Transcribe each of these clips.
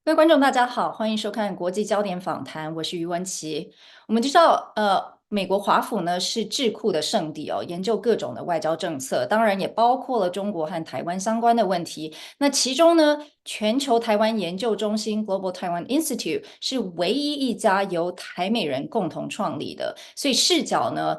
各位观众，大家好，欢迎收看国际焦点访谈，我是于文琪。我们知道，美国华府呢是智库的圣地哦，研究各种的外交政策，当然也包括了中国和台湾相关的问题。那其中呢，全球台湾研究中心 Global Taiwan Institute 是唯一一家由台美人共同创立的，所以视角呢，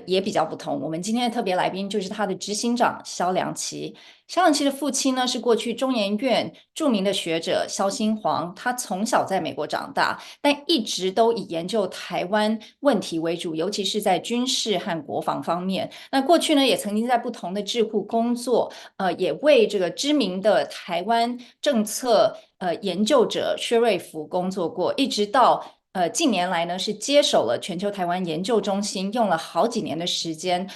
也比较不同。我们今天的特别来宾就是他的执行长萧良其。萧良其的父亲呢是过去中研院著名的学者萧新煌，他从小在美国长大，但一直都以研究台湾问题为主，尤其是在军事和国防方面。那过去呢，也曾经在不同的智库工作，也为这个知名的台湾政策研究者薛瑞福工作过，一直到近年来呢，是接手了全球台湾研究中心，用了好几年的时间。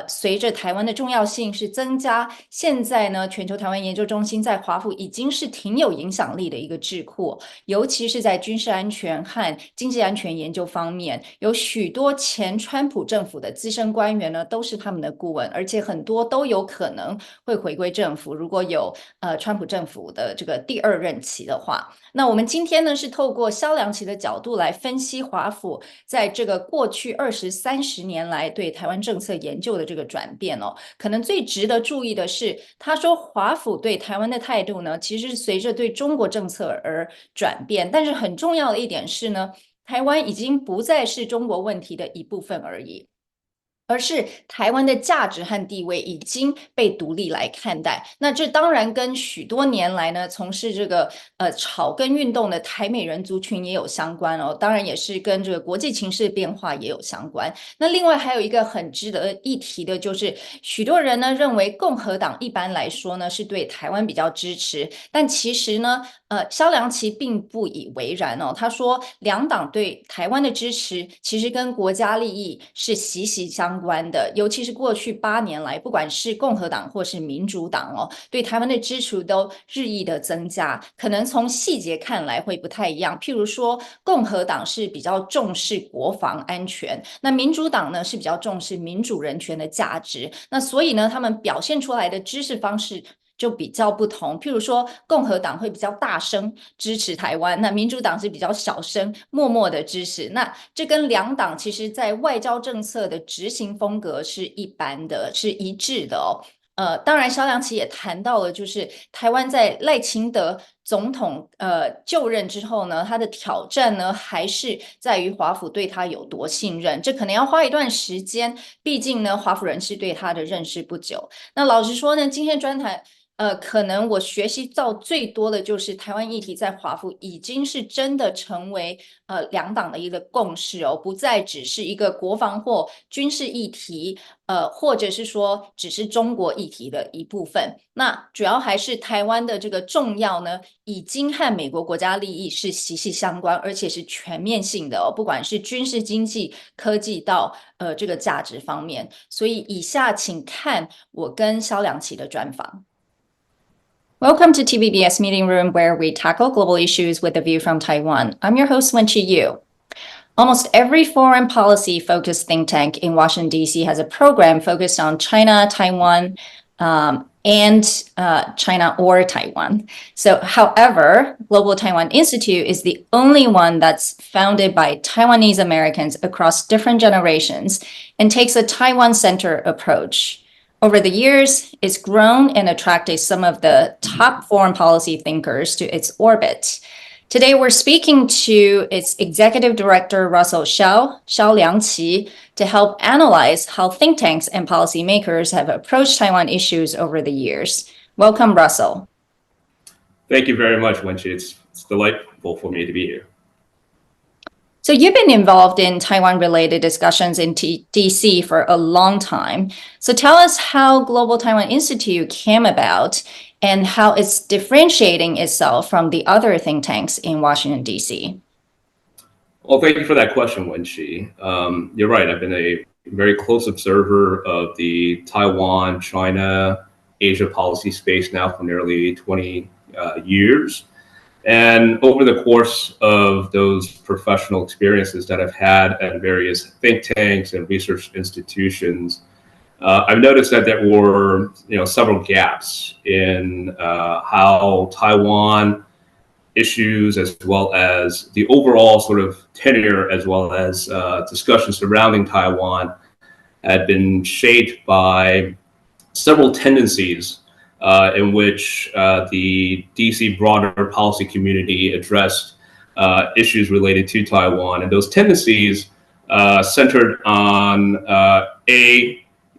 随着台湾的重要性是增加，现在呢，全球台湾研究中心在华府已经是挺有影响力的一个智库，尤其是在军事安全和经济安全研究方面，有许多前川普政府的资深官员呢，都是他们的顾问，而且很多都有可能会回归政府，如果有川普政府的这个第二任期的话。那我们今天呢，是透过萧良其的角度来分析华府在这个过去20、30年来对台湾政策研究的这个转变哦。可能最值得注意的是，他说华府对台湾的态度呢，其实是随着对中国政策而转变，但是很重要的一点是呢，台湾已经不再是中国问题的一部分而已。而是台湾的价值和地位已经被独立来看待，那这当然跟许多年来呢从事这个草根运动的台美人族群也有相关哦，当然也是跟这个国际情势变化也有相关。那另外还有一个很值得一提的，就是许多人呢认为共和党一般来说呢是对台湾比较支持，但其实呢萧良其并不以为然哦，他说两党对台湾的支持其实跟国家利益是息息相关的，尤其是过去8年来，不管是共和党或是民主党哦，对台湾的支持都日益的增加，可能从细节看来会不太一样。譬如说，共和党是比较重视国防安全，那民主党呢是比较重视民主人权的价值，那所以呢，他们表现出来的支持方式就比较不同，譬如说共和党会比较大声支持台湾，那民主党是比较小声默默的支持，那这跟两党其实在外交政策的执行风格是一般的，是一致的哦。当然萧良其也谈到了，就是台湾在赖清德总统就任之后呢，他的挑战呢还是在于华府对他有多信任，这可能要花一段时间，毕竟呢华府人士对他的认识不久。那老实说呢，今天专谈可能我学习到最多的就是台湾议题在华府已经是真的成为两党的一个共识哦，不再只是一个国防或军事议题，或者是说只是中国议题的一部分。那主要还是台湾的这个重要呢，已经和美国国家利益是息息相关，而且是全面性的哦，不管是军事、经济、科技到这个价值方面。所以以下请看我跟萧良其的专访。Welcome to TVBS Meeting Room, where we tackle global issues with a view from Taiwan. I'm your host, Wen Yu. Almost every foreign policy-focused think tank in Washington, D.C. has a program focused on China, Taiwan, and China or Taiwan. So, however, Global Taiwan Institute is the only one that's founded by Taiwanese Americans across different generations and takes a Taiwan-centered approach. Over the years, it's grown and attracted some of the top foreign policy thinkers to its orbit. Today, we're speaking to its executive director, Russell Xiao Liangqi, to help analyze how think tanks and policymakers have approached Taiwan issues over the years. Welcome, Russell. Thank you very much, Wenqi. It's delightful for me to be here. So you've been involved in Taiwan-related discussions in DC for a long time. So tell us how Global Taiwan Institute came about and how it's differentiating itself from the other think tanks in Washington, D.C. Well, thank you for that question, Wenqi. You're right. I've been a very close observer of the Taiwan, China, Asia policy space now for nearly 20 years. And over the course of those professional experiences that I've had at various think tanks and research institutions, I've noticed that there were, several gaps in how Taiwan issues, as well as the overall sort of tenor, as well as discussions surrounding Taiwan, had been shaped by several tendencies in which the DC broader policy community addressed issues related to Taiwan. And those tendencies centered on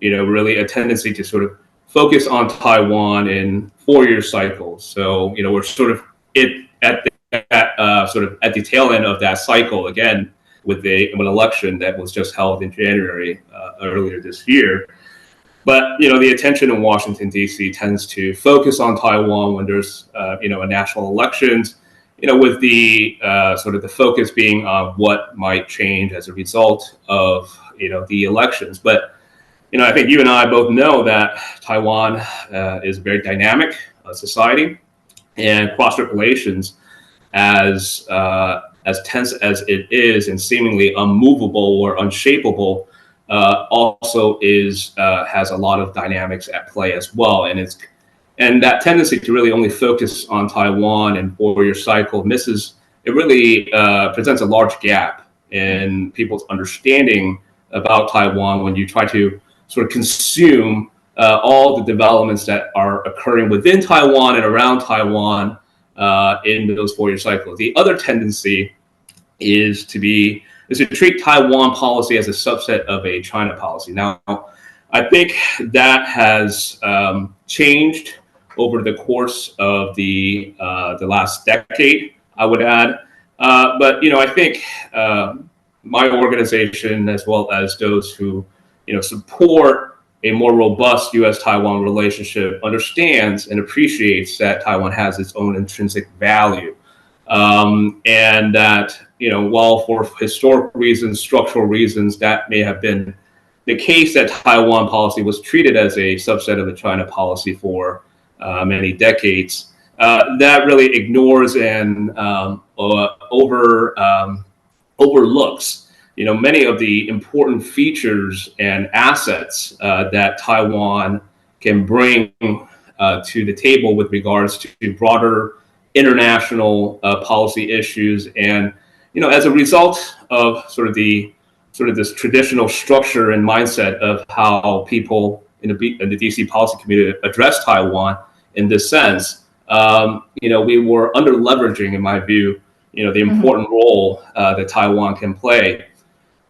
really a tendency to sort of focus on Taiwan in 4-year cycles. So, we're sort of at the tail end of that cycle again with an election that was just held in January earlier this year. But the attention in Washington D.C. tends to focus on Taiwan when there's a national elections. With the sort of the focus being on what might change as a result of the elections. But I think you and I both know that Taiwan is a very dynamic society, and cross-strait relations, as tense as it is and seemingly unmovable or unshapable, also has a lot of dynamics at play as well. And that tendency to really only focus on Taiwan and 4-year cycle really presents a large gap in people's understanding about Taiwan when you try to sort of consume all the developments that are occurring within Taiwan and around Taiwan in those 4-year cycles. The other tendency is to treat Taiwan policy as a subset of a China policy. Now, I think that has changed over the course of the last decade, I would add. But I think my organization, as well as those who support a more robust U.S.-Taiwan relationship, understands and appreciates that Taiwan has its own intrinsic value, and that while for historic reasons, structural reasons, that may have been the case, that Taiwan policy was treated as a subset of the China policy for many decades. That really ignores and overlooks many of the important features and assets that Taiwan can bring to the table with regards to broader international policy issues. And as a result of this traditional structure and mindset of how people in the DC policy community address Taiwan in this sense, we were under leveraging, in my view, the important role that Taiwan can play.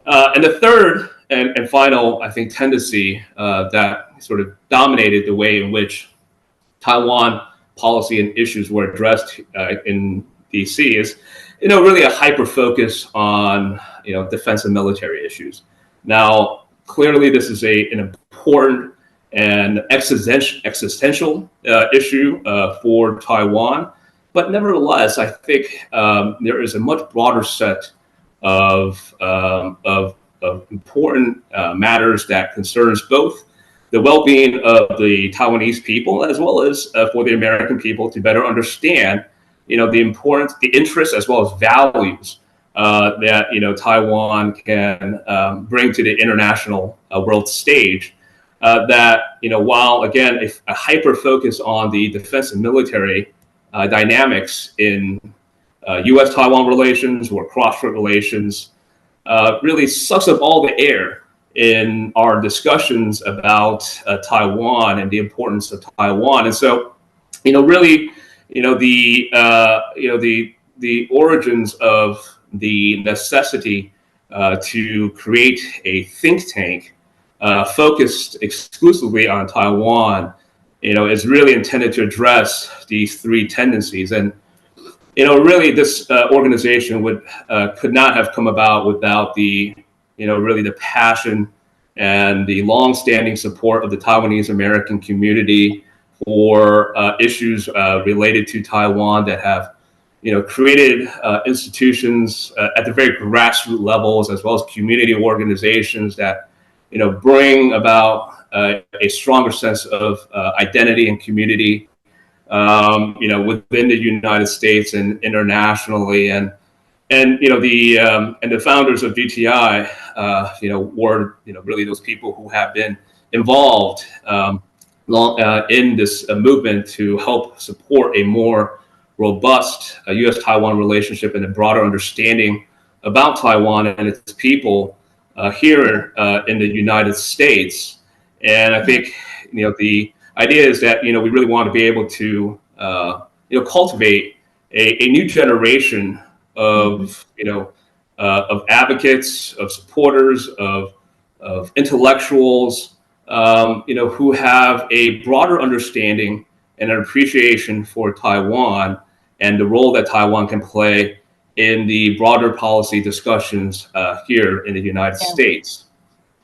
And the third and final, I think, tendency that sort of dominated the way in which Taiwan policy and issues were addressed in DC is, really a hyper focus on, defense and military issues. Now, clearly, this is an important and existential issue for Taiwan, but nevertheless, I think there is a much broader set of important matters that concerns both the well-being of the Taiwanese people, as well as for the American people to better understand, the importance, the interests, as well as values that Taiwan can bring to the international world stage. That while again a hyper focus on the defense and military dynamics in U.S.-Taiwan relations or cross-strait relations really sucks up all the air in our discussions about Taiwan and the importance of Taiwan. And so, really, the origins of the necessity to create a think tank focused exclusively on Taiwan, is really intended to address these three tendencies. And really, this organization could not have come about without the passion and the long-standing support of the Taiwanese American community for issues related to Taiwan that have, created institutions at the very grassroots levels, as well as community organizations that, bring about a stronger sense of identity and community, within the United States and internationally, and the founders of GTI, were really those people who have been involved in this movement to help support a more robust U.S.-Taiwan relationship and a broader understanding about Taiwan and its people here in the United States. And I think, the idea is that, we really want to be able to, cultivate a new generation of, of advocates, of supporters, of intellectuals, who have a broader understanding and an appreciation for Taiwan and the role that Taiwan can play in the broader policy discussions here in the United States.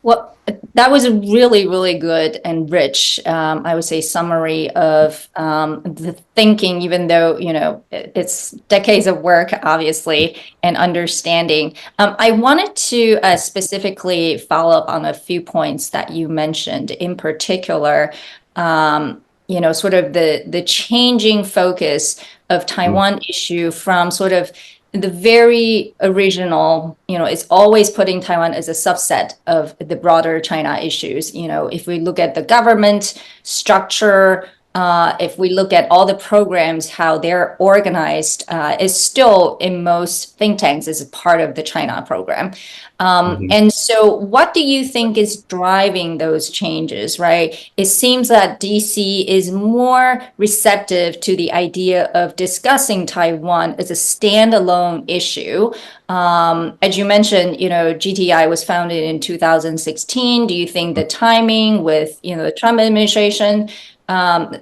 Well, that was a really, really good and rich, I would say, summary of the thinking, even though, it's decades of work, obviously, and understanding. I wanted to specifically follow up on a few points that you mentioned, in particular, sort of the changing focus of Taiwan issue from sort of the very original, is always putting Taiwan as a subset of the broader China issues. If we look at the government structure, if we look at all the programs, how they're organized, is still in most think tanks is part of the China program. And so what do you think is driving those changes, right? It seems that DC is more receptive to the idea of discussing Taiwan as a standalone issue. As you mentioned, GTI was founded in 2016. Do you think the timing with, the Trump administration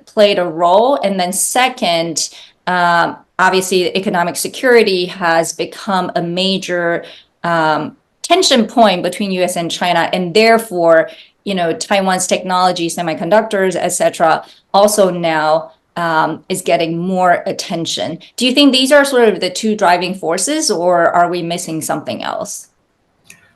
played a role? And then second, obviously, economic security has become a major tension point between U.S. and China, and therefore, Taiwan's technology, semiconductors, etc., also now is getting more attention. Do you think these are sort of the two driving forces, or are we missing something else?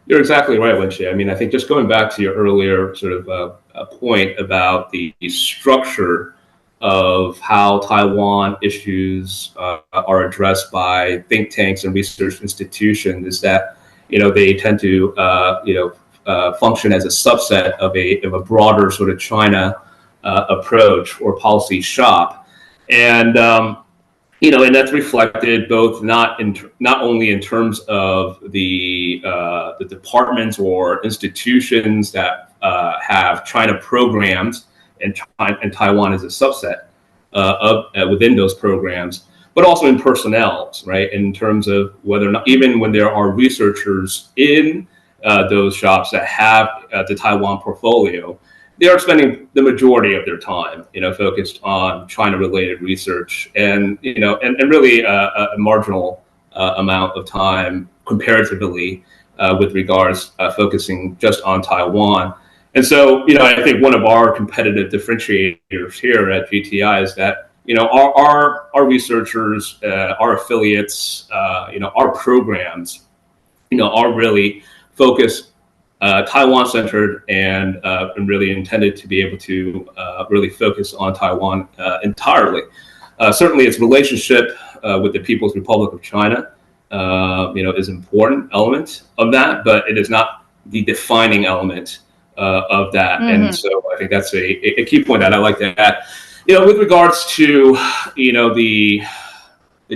You're exactly right, Wenxie. I mean, I think just going back to your earlier sort of point about the structure of how Taiwan issues are addressed by think tanks and research institutions is that, they tend to, function as a subset of a broader sort of China approach or policy shop. And, and that's reflected both not only in terms of the departments or institutions that have China programs and Taiwan is a subset of within those programs, but also in personnel, right? In terms of whether or not, even when there are researchers in those shops that have the Taiwan portfolio, they are spending the majority of their time, focused on China-related research, and and really a marginal amount of time comparatively with regards focusing just on Taiwan. And so, I think one of our competitive differentiators here at GTI is that, our researchers, our affiliates, our programs, are really focused Taiwan-centered and really intended to be able to really focus on Taiwan entirely. Certainly, its relationship with the People's Republic of China, is an important element of that, but it is not the defining element of that. And so I think that's a key point that I like to add. With regards to the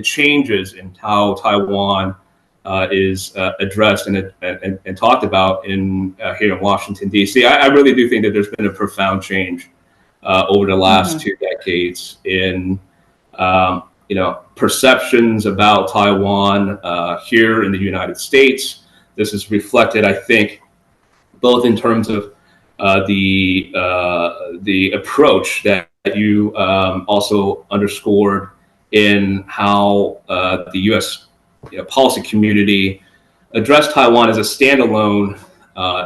changes in how Taiwan is addressed and talked about here in Washington, D.C. I really do think that there's been a profound change over the last 2 decades in perceptions about Taiwan here in the United States. This is reflected, I think, both in terms of the approach that you also underscored in how the U.S. Policy community addressed Taiwan as a standalone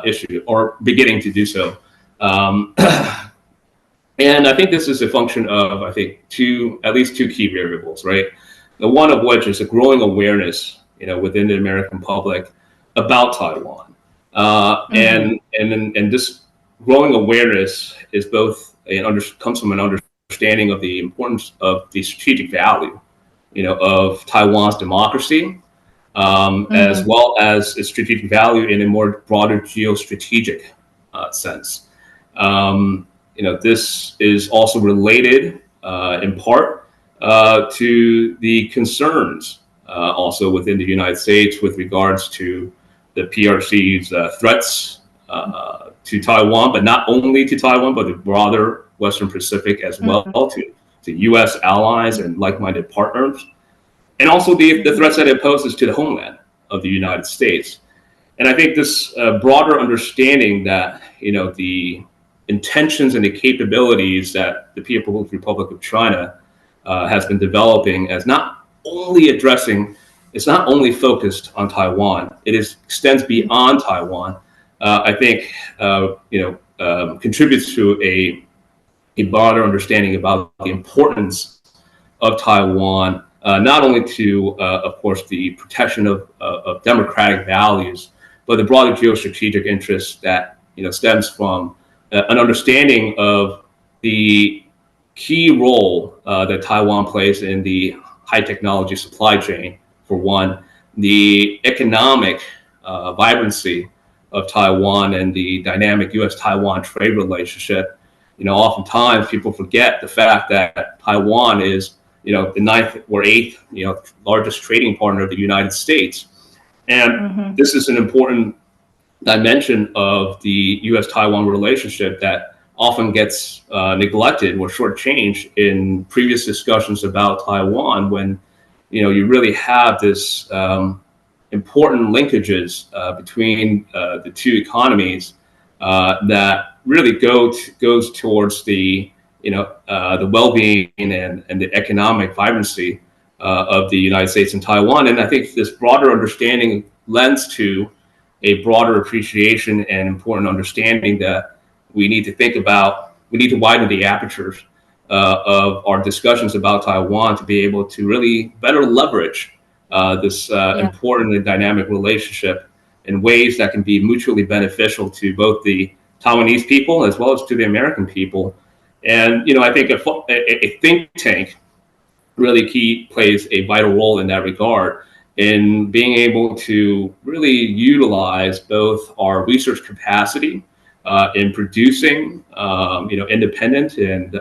issue, or beginning to do so. And I think this is a function of, at least two key variables, right? The one of which is a growing awareness, within the American public about Taiwan. And this growing awareness is both comes from an understanding of the importance of the strategic value, of Taiwan's democracy, as well as its strategic value in a more broader geostrategic sense. This is also related in part to the concerns also within the United States with regards to the PRC's threats to Taiwan, but not only to Taiwan, but the broader Western Pacific as well, to U.S. allies and like-minded partners, and also the threats that it poses to the homeland of the United States. And I think this broader understanding that, the intentions and the capabilities that the People's Republic of China has been developing as not only addressing, it's not only focused on Taiwan, it extends beyond Taiwan, I think, contributes to a broader understanding about the importance of Taiwan, not only to, of course, the protection of democratic values, but the broader geostrategic interests that stems from an understanding of the key role that Taiwan plays in the high technology supply chain, for one, the economic vibrancy of Taiwan and the dynamic U.S.-Taiwan trade relationship. Oftentimes people forget the fact that Taiwan is, the ninth or eighth, largest trading partner of the United States. And this is an important dimension of the U.S.-Taiwan relationship that often gets neglected or shortchanged in previous discussions about Taiwan, when you really have this important linkages between the two economies that really goes towards the the well-being and the economic vibrancy of the United States and Taiwan. And I think this broader understanding lends to a broader appreciation and important understanding that we need to think about, we need to widen the apertures of our discussions about Taiwan to be able to really better leverage this important and dynamic relationship in ways that can be mutually beneficial to both the Taiwanese people as well as to the American people. And, I think a think tank really plays a vital role in that regard, in being able to really utilize both our research capacity in producing, independent and,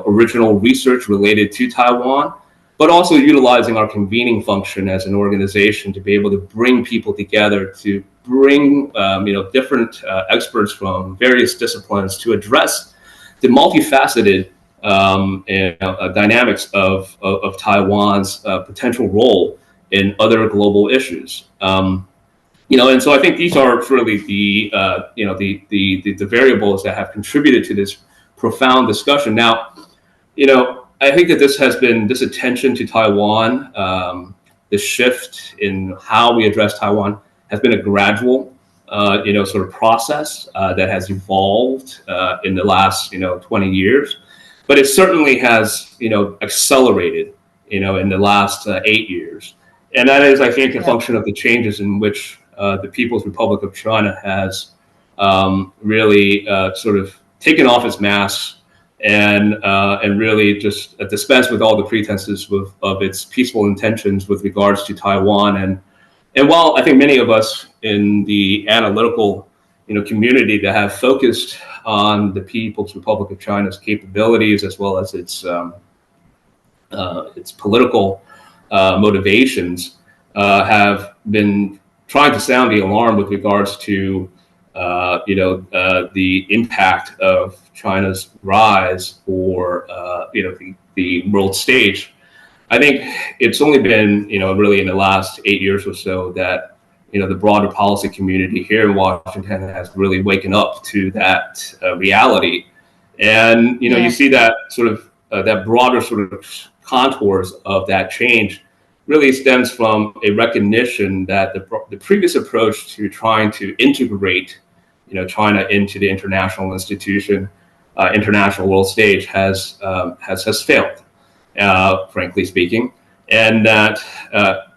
original research related to Taiwan, but also utilizing our convening function as an organization to be able to bring people together, to bring, different experts from various disciplines to address the multifaceted dynamics of Taiwan's potential role in other global issues. And so I think these are really the variables that have contributed to this profound discussion. Now, I think that this attention to Taiwan, the shift in how we address Taiwan has been a gradual, sort of process that has evolved in the last, 20 years. But it certainly has, accelerated, in the last 8 years. And that is, I think, a function of the changes in which the People's Republic of China has really sort of taken off its masks and really just dispensed with all the pretenses of its peaceful intentions with regards to Taiwan. And while I think many of us in the analytical community that have focused on the People's Republic of China's capabilities as well as its political motivations have been trying to sound the alarm with regards to the impact of China's rise for the world stage. I think it's only been really in the last 8 years or so that the broader policy community here in Washington has really waken up to that reality. And you see that sort of that broader sort of contours of that change really stems from a recognition that the previous approach to trying to integrate China into the international institution, international world stage has failed, frankly speaking, and that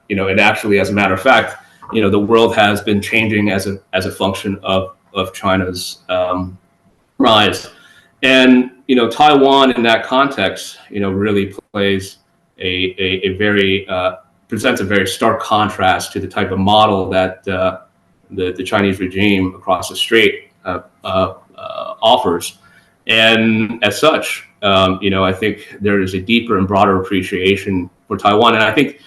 it actually, as a matter of fact, the world has been changing as a function of China's rise, and Taiwan in that context really plays a very presents a very stark contrast to the type of model that the Chinese regime across the strait offers. And as such, I think there is a deeper and broader appreciation for Taiwan. And I think,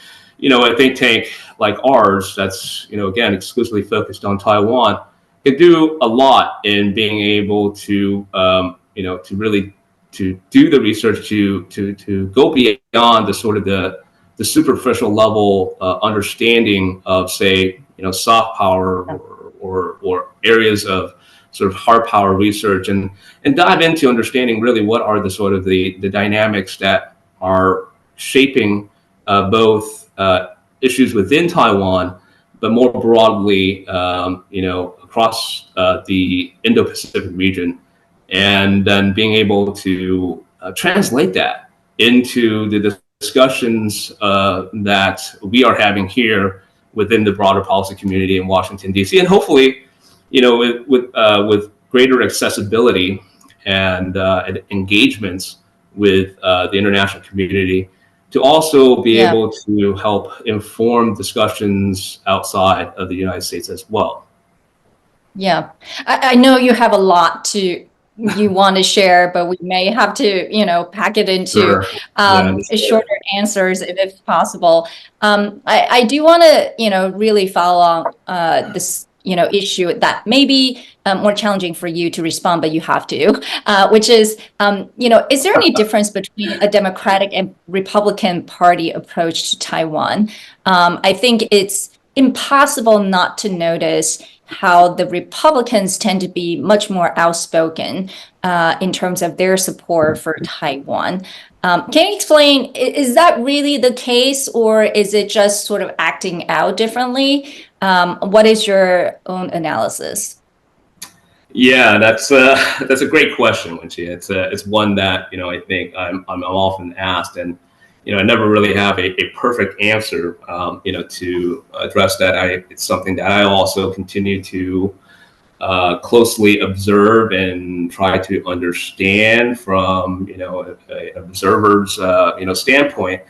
a think tank like ours that's, again, exclusively focused on Taiwan can do a lot in being able to, to really to do the research, to go beyond the sort of the superficial level understanding of, say, soft power or areas of sort of hard power research, and dive into understanding really what are the sort of the dynamics that are shaping both issues within Taiwan, but more broadly, across the Indo-Pacific region, and then being able to translate that into the discussions that we are having here within the broader policy community in Washington, D.C., and hopefully, with greater accessibility and engagements with the international community, to also be able to help inform discussions outside of the United States as well. Yeah, I know you have a lot you want to share, but we may have to, pack it into shorter answers if possible. I do want to, really follow on this, issue that may be more challenging for you to respond, but you have to, which is, is there any difference between a Democratic and Republican Party approach to Taiwan? I think it's impossible not to notice how the Republicans tend to be much more outspoken in terms of their support for Taiwan. Can you explain, is that really the case, or is it just sort of acting out differently? What is your own analysis? Yeah, that's a great question, Wenchi. It's one that, I think I'm often asked, and I never really have a perfect answer, to address that. It's something that I also continue to closely observe and try to understand from, an observer's, standpoint.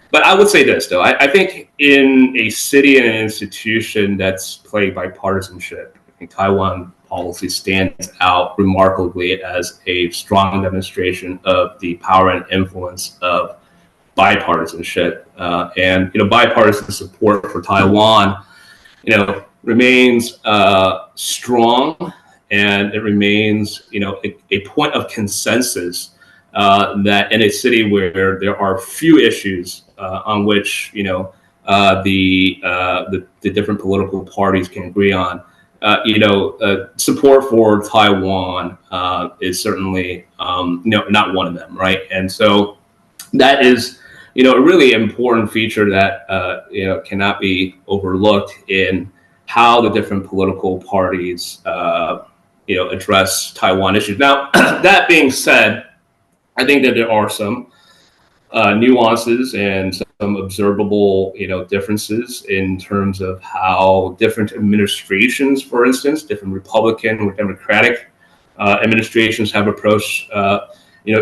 But I would say this, though. I think in a city and an institution that's plagued by partisanship, I think Taiwan policy stands out remarkably as a strong demonstration of the power and influence of bipartisanship, and bipartisan support for Taiwan, remains strong, and it remains a point of consensus that in a city where there are few issues on which the different political parties can agree on, support for Taiwan is certainly not one of them, right? And so that is a really important feature that cannot be overlooked in how the different political parties address Taiwan issues. Now, that being said, I think that there are some nuances and some observable differences in terms of how different administrations, for instance, different Republican or Democratic administrations have approached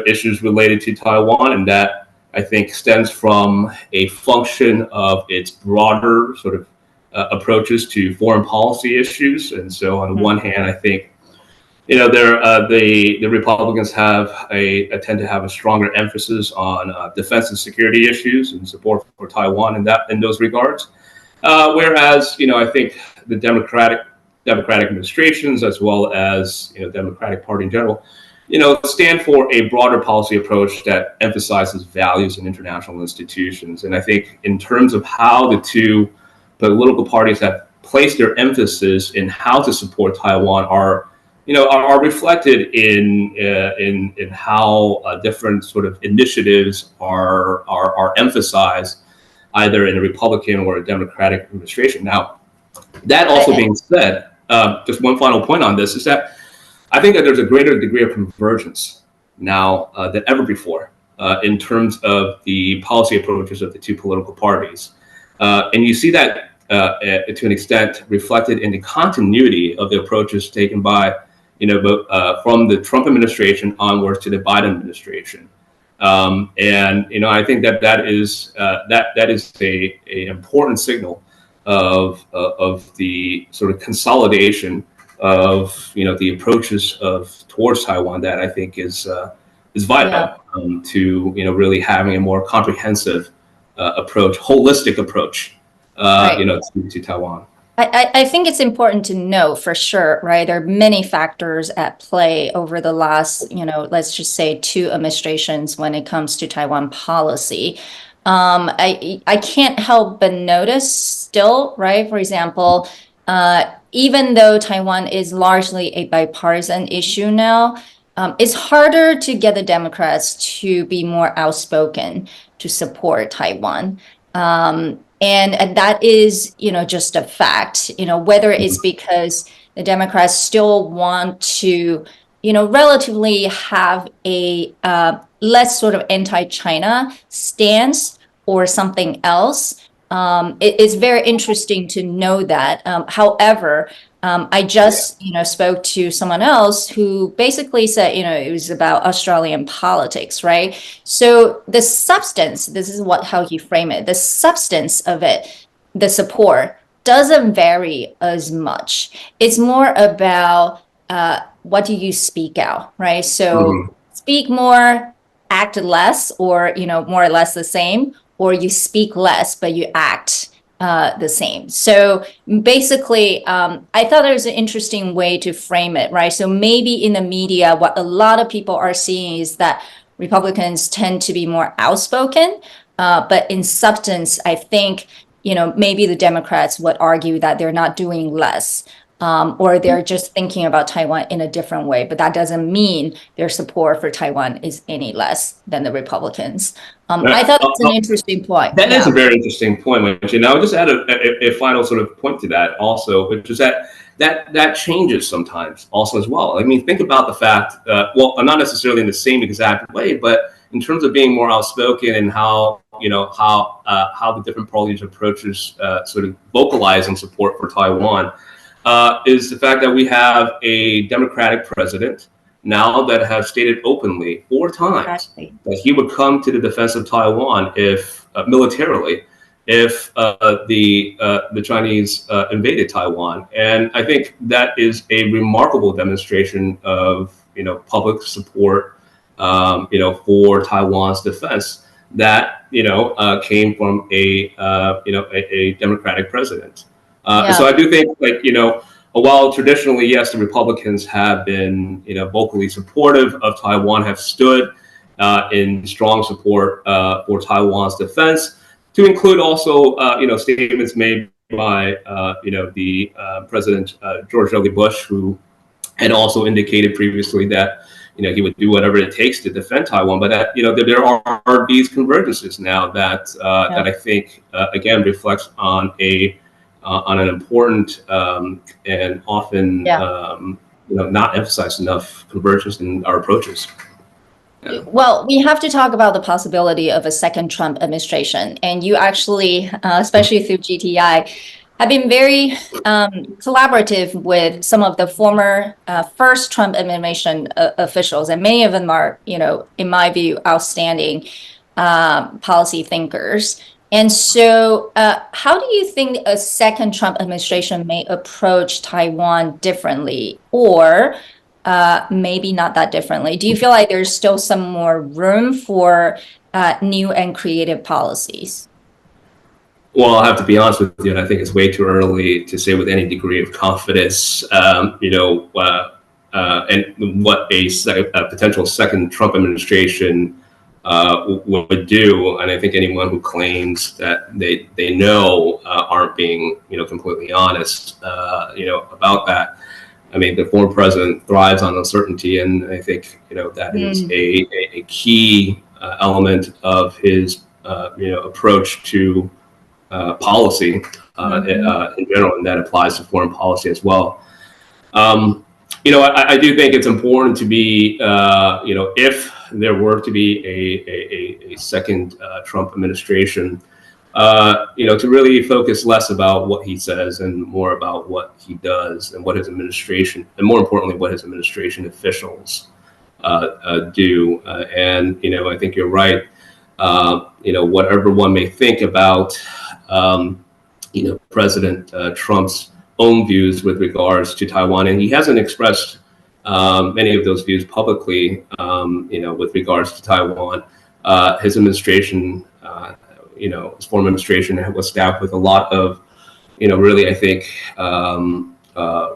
issues related to Taiwan, and that I think stems from a function of its broader sort of approaches to foreign policy issues. And so on the one hand, I think, the Republicans tend to have a stronger emphasis on defense and security issues and support for Taiwan in those regards. Whereas, I think the Democratic administrations, as well as, Democratic Party in general, stand for a broader policy approach that emphasizes values in international institutions. And I think in terms of how the two political parties have placed their emphasis in how to support Taiwan are reflected in how different sort of initiatives are emphasized either in a Republican or a Democratic administration. Now, that also being said, just one final point on this is that I think that there's a greater degree of convergence now than ever before in terms of the policy approaches of the two political parties. And you see that to an extent reflected in the continuity of the approaches taken by, from the Trump administration onwards to the Biden administration. And, I think that is a important signal of the sort of consolidation of the approaches towards Taiwan that I think is vital to really having a more comprehensive approach, holistic approach, to Taiwan. I think it's important to know for sure, right? There are many factors at play over the last, let's just say 2 administrations when it comes to Taiwan policy. I can't help but notice still, right? For example, even though Taiwan is largely a bipartisan issue now, it's harder to get the Democrats to be more outspoken to support Taiwan. And that is, just a fact, whether it's because the Democrats still want to, relatively have a less sort of anti-China stance or something else. It's very interesting to know that. However, I just, spoke to someone else who basically said, it was about Australian politics, right? So the substance, this is how he framed it, the substance of it, the support doesn't vary as much. It's more about what do you speak out, right? So speak more, act less, or, more or less the same, or you speak less, but you act the same. So basically, I thought it was an interesting way to frame it, right? So maybe in the media, what a lot of people are seeing is that Republicans tend to be more outspoken, but in substance, I think, maybe the Democrats would argue that they're not doing less, or they're just thinking about Taiwan in a different way, but that doesn't mean their support for Taiwan is any less than the Republicans. I thought that's an interesting point. That is a very interesting point, and I would just add a final sort of point to that also, which is that changes sometimes also as well. I mean, think about the fact, not necessarily in the same exact way, but in terms of being more outspoken and how the different parties approaches sort of vocalizing support for Taiwan, is the fact that we have a Democratic president now that has stated openly 4 times that he would come to the defense of Taiwan if militarily, if the Chinese invaded Taiwan. And I think that is a remarkable demonstration of public support for Taiwan's defense that came from a Democratic president. So I do think, while traditionally, yes, the Republicans have been, vocally supportive of Taiwan, have stood in strong support for Taiwan's defense, to include also, statements made by, the President George W. Bush, who had also indicated previously that, he would do whatever it takes to defend Taiwan. But that, there are these convergences now that that I think again reflects on an important and often not emphasized enough convergence in our approaches. Yeah. Well, we have to talk about the possibility of a second Trump administration, and you actually, especially through GTI, have been very collaborative with some of the former first Trump administration officials, and many of them are, in my view, outstanding policy thinkers. And so how do you think a second Trump administration may approach Taiwan differently, or maybe not that differently? Do you feel like there's still some more room for new and creative policies? Well, I'll have to be honest with you, and I think it's way too early to say with any degree of confidence, and what a potential second Trump administration would do. And I think anyone who claims that they know aren't being completely honest about that. I mean, the former president thrives on uncertainty, and I think that is a key element of his approach to policy in general, and that applies to foreign policy as well. I do think it's important to be if there were to be a second Trump administration, to really focus less about what he says and more about what he does and what his administration, and more importantly, what his administration officials do. And I think you're right. Whatever one may think about President Trump's own views with regards to Taiwan, and he hasn't expressed many of those views publicly, with regards to Taiwan. His administration, his former administration was staffed with a lot of, really, I think,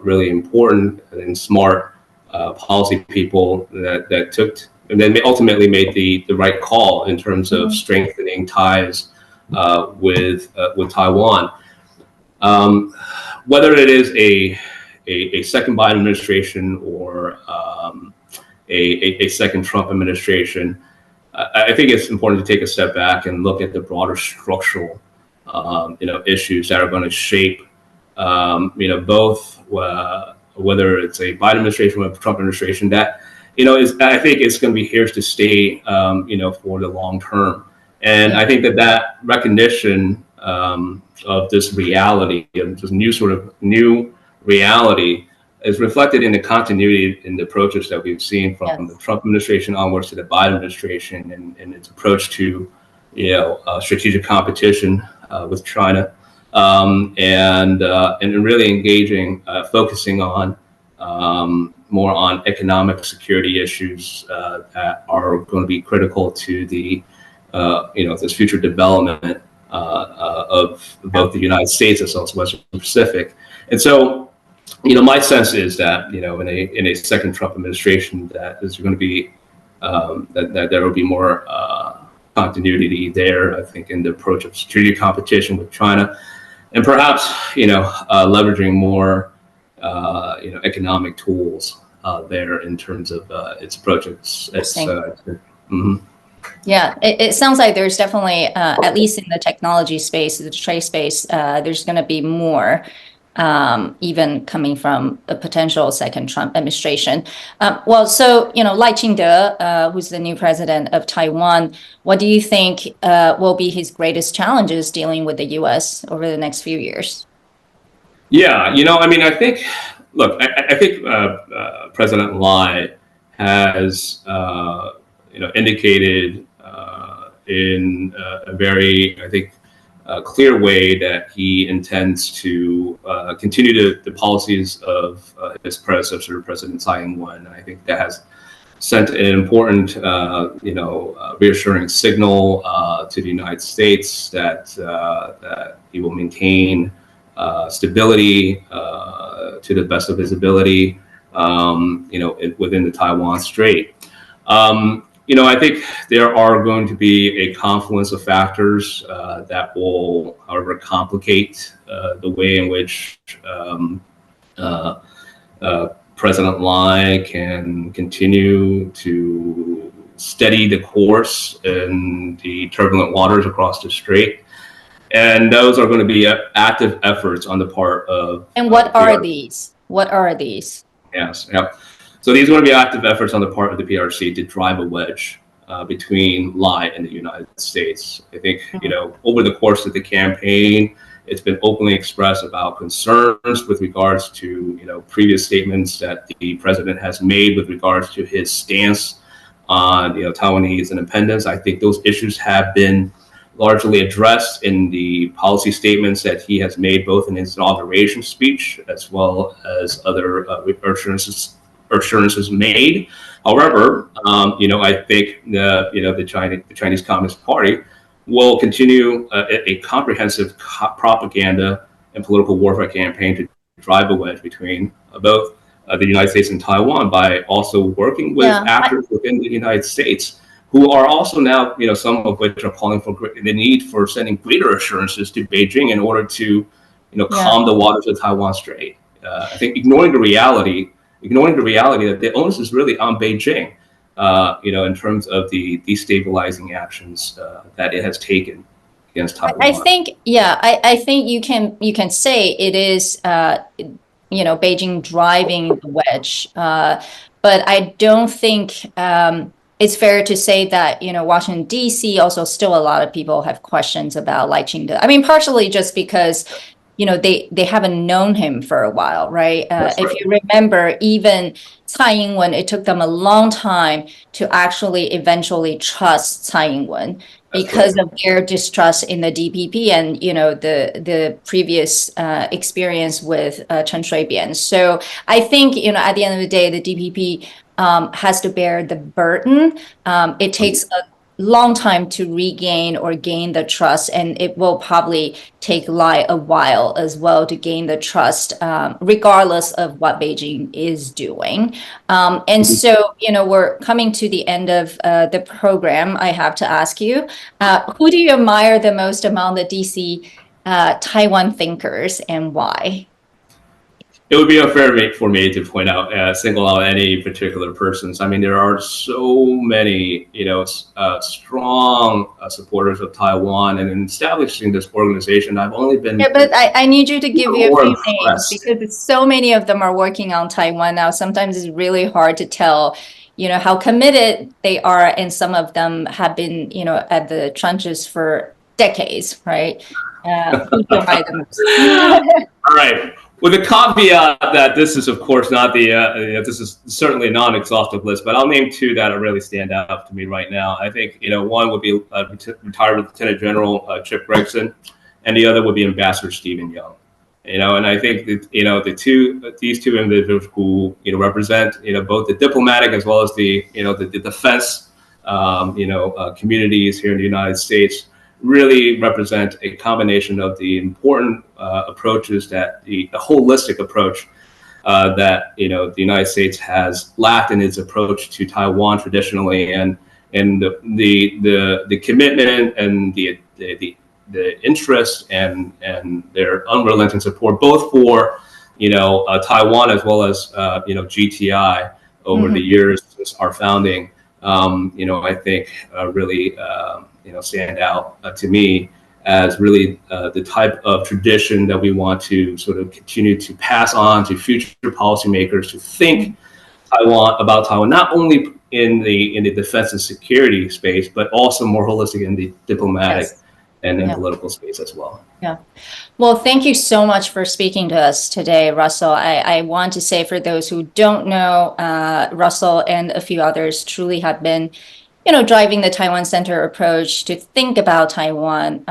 really important and smart policy people that took and then ultimately made the right call in terms of strengthening ties with Taiwan. Whether it is a second Biden administration or a second Trump administration, I think it's important to take a step back and look at the broader structural, issues that are going to shape, both whether it's a Biden administration or a Trump administration. That I think it's going to be here to stay, for the long term. And I think that recognition of this reality, of this new reality, is reflected in the continuity in the approaches that we've seen from the Trump administration onwards to the Biden administration, and its approach to, strategic competition with China, and really engaging, focusing on more on economic security issues that are going to be critical to the this future development of both the United States as well as Western Pacific. And so, my sense is that, in a second Trump administration, that is going to be, that there will be more continuity there, I think, in the approach of strategic competition with China, and perhaps, leveraging more, economic tools there in terms of its approach. Yeah, it sounds like there's definitely, at least in the technology space, the trade space, there's going to be more, even coming from a potential second Trump administration. So, Lai Ching-te, who's the new president of Taiwan, what do you think will be his greatest challenges dealing with the U.S. over the next few years? Yeah, I think, look, I think President Lai has, indicated in a very, I think, clear way that he intends to continue the policies of his predecessor, President Tsai Ing-wen. And I think that has sent an important, reassuring signal to the United States that he will maintain stability to the best of his ability, within the Taiwan Strait. I think there are going to be a confluence of factors that will, however, complicate the way in which President Lai can continue to steady the course in the turbulent waters across the strait. And those are going to be active efforts on the part of. And what are these? What are these? Yes. Yeah. So these are going to be active efforts on the part of the PRC to drive a wedge between Lai and the United States. I think, over the course of the campaign, it's been openly expressed about concerns with regards to, previous statements that the president has made with regards to his stance on, Taiwanese independence. I think those issues have been largely addressed in the policy statements that he has made, both in his inauguration speech as well as other assurances made. However, I think the Chinese Communist Party will continue a comprehensive propaganda and political warfare campaign to drive a wedge between both the United States and Taiwan by also working with actors within the United States who are also now, some of which are calling for the need for sending greater assurances to Beijing in order to, calm the waters of Taiwan Strait. I think ignoring the reality that the onus is really on Beijing, in terms of the destabilizing actions that it has taken against Taiwan. I think you can say it is, Beijing driving the wedge, but I don't think it's fair to say that, Washington, D.C. also still a lot of people have questions about Lai Ching-te. I mean, partially just because, they haven't known him for a while, right? If you remember, even Tsai Ing-wen, it took them a long time to actually eventually trust Tsai Ing-wen. because of their distrust in the DPP and, the previous experience with Chen Shui-bian. So I think, at the end of the day, the DPP has to bear the burden. It takes a long time to regain or gain the trust, and it will probably take a while as well to gain the trust, regardless of what Beijing is doing. And so, we're coming to the end of the program. I have to ask you, who do you admire the most among the DC Taiwan thinkers, and why? It would be unfair for me to single out any particular persons. I mean, there are so many, strong supporters of Taiwan, and in establishing this organization, I've only been. Yeah, but I need you to give you a few names, because so many of them are working on Taiwan now. Sometimes it's really hard to tell, how committed they are, and some of them have been, at the trenches for decades, right? Who do I the most? All right. With the caveat that this is, of course, not this is certainly a non-exhaustive list, but I'll name two that really stand out to me right now. I think, one would be retired Lieutenant General Chip Gregson, and the other would be Ambassador Stephen Young. And I think that, these two individuals who, represent, both the diplomatic as well as the defense, communities here in the United States, really represent a combination of the important approaches that the holistic approach that the United States has lacked in its approach to Taiwan traditionally, and the commitment and the interest and their unrelenting support both for Taiwan as well as GTI over the years since our founding. I think really stand out to me as really the type of tradition that we want to sort of continue to pass on to future policymakers to think about Taiwan, not only in the defense and security space, but also more holistic in the diplomatic and political space as well. Yeah. Well, thank you so much for speaking to us today, Russell. I want to say, for those who don't know, Russell and a few others truly have been driving the Taiwan Center approach to think about Taiwan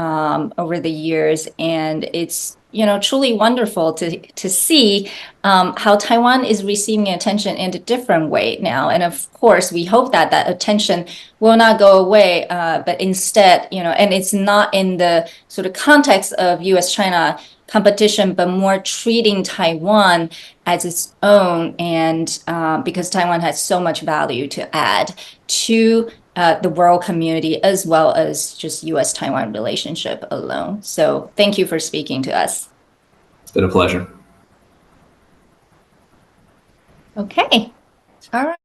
over the years. And it's, truly wonderful to see how Taiwan is receiving attention in a different way now. And of course, we hope that that attention will not go away, but instead, and it's not in the sort of context of US-China competition, but more treating Taiwan as its own, and because Taiwan has so much value to add to the world community, as well as just US-Taiwan relationship alone. So thank you for speaking to us. It's been a pleasure. Okay. All right.